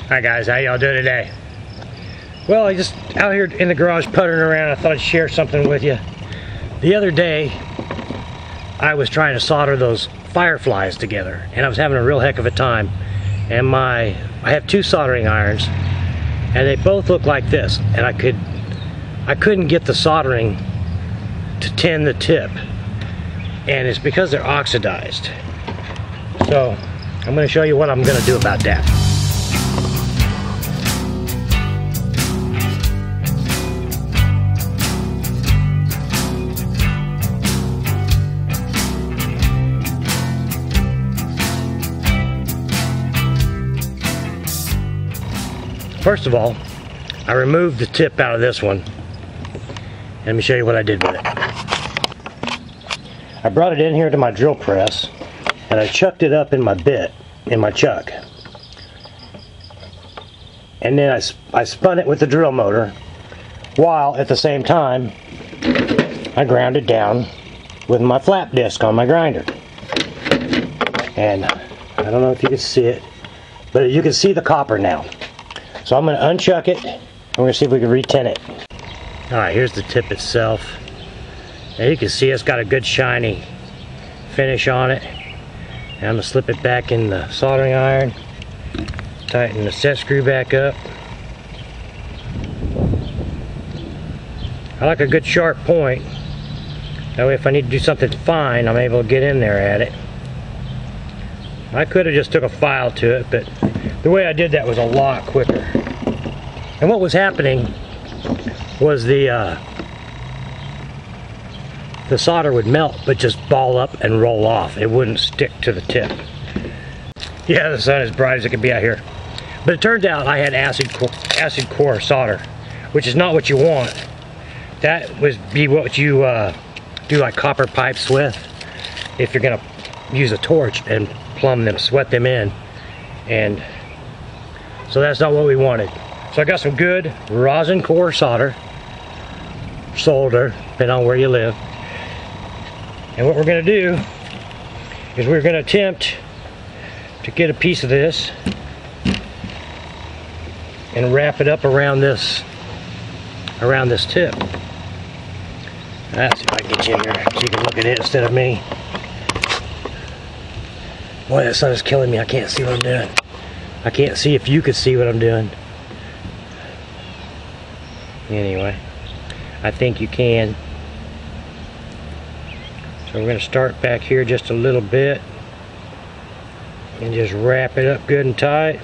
Hi guys, how y'all doing today? Well, I just out here in the garage puttering around. I thought I'd share something with you. The other day, I was trying to solder those fireflies together, and I was having a real heck of a time. And I have two soldering irons, and they both look like this. And I couldn't get the soldering to tin the tip, and it's because they're oxidized. So I'm going to show you what I'm going to do about that. First of all, I removed the tip out of this one. Let me show you what I did with it. I brought it in here to my drill press, and I chucked it up in my bit, in my chuck. And then I spun it with the drill motor, while at the same time, I ground it down with my flap disc on my grinder. And I don't know if you can see it, but you can see the copper now. So I'm going to unchuck it, and we're going to see if we can retin it. Alright, here's the tip itself. And you can see it's got a good shiny finish on it. And I'm going to slip it back in the soldering iron, tighten the set screw back up. I like a good sharp point. That way if I need to do something fine, I'm able to get in there at it. I could have just took a file to it, but the way I did that was a lot quicker. And what was happening was the solder would melt, but just ball up and roll off. It wouldn't stick to the tip. Yeah, the sun is bright as it can be out here. But it turns out I had acid core solder, which is not what you want. That would be what you do like copper pipes with, if you're gonna use a torch and plumb them, sweat them in. And so that's not what we wanted. So I got some good rosin core solder, depending on where you live. And what we're going to do is we're going to attempt to get a piece of this and wrap it up around this tip. Let's see if I can get you in here so you can look at it instead of me. Boy, that sun is killing me. I can't see what I'm doing. I can't see if you could see what I'm doing. Anyway, I think you can. So we're going to start back here just a little bit and just wrap it up good and tight.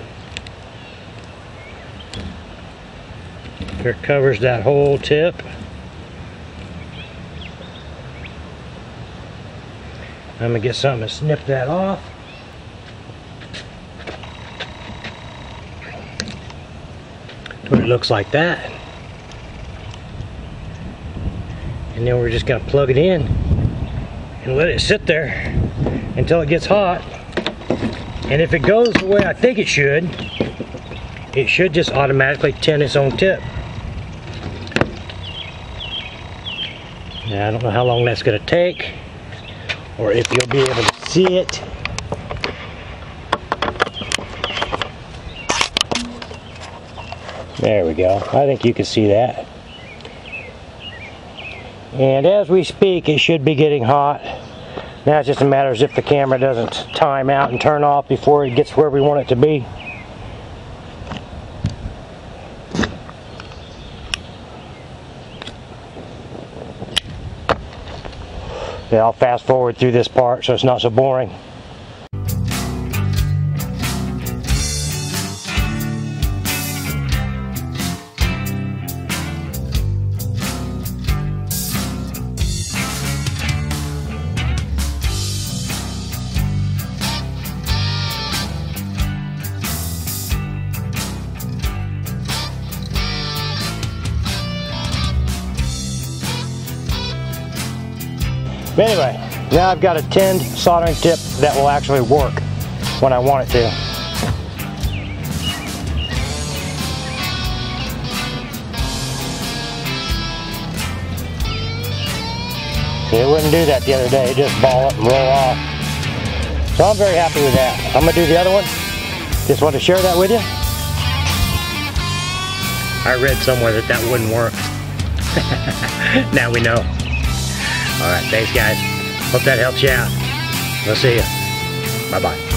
It covers that whole tip. I'm going to get something to snip that off. What it looks like that. And then we're just going to plug it in and let it sit there until it gets hot. And if it goes the way I think it should just automatically tin its own tip. Now I don't know how long that's going to take, or if you'll be able to see it. There we go. I think you can see that. And as we speak, it should be getting hot. Now it's just a matter of if the camera doesn't time out and turn off before it gets where we want it to be. Yeah, I'll fast forward through this part so it's not so boring. But anyway, now I've got a tinned soldering tip that will actually work when I want it to. It wouldn't do that the other day, it just ball up and roll off. So I'm very happy with that. I'm going to do the other one. Just wanted to share that with you. I read somewhere that that wouldn't work. Now we know. Alright, thanks guys. Hope that helps you out. We'll see you. Bye-bye.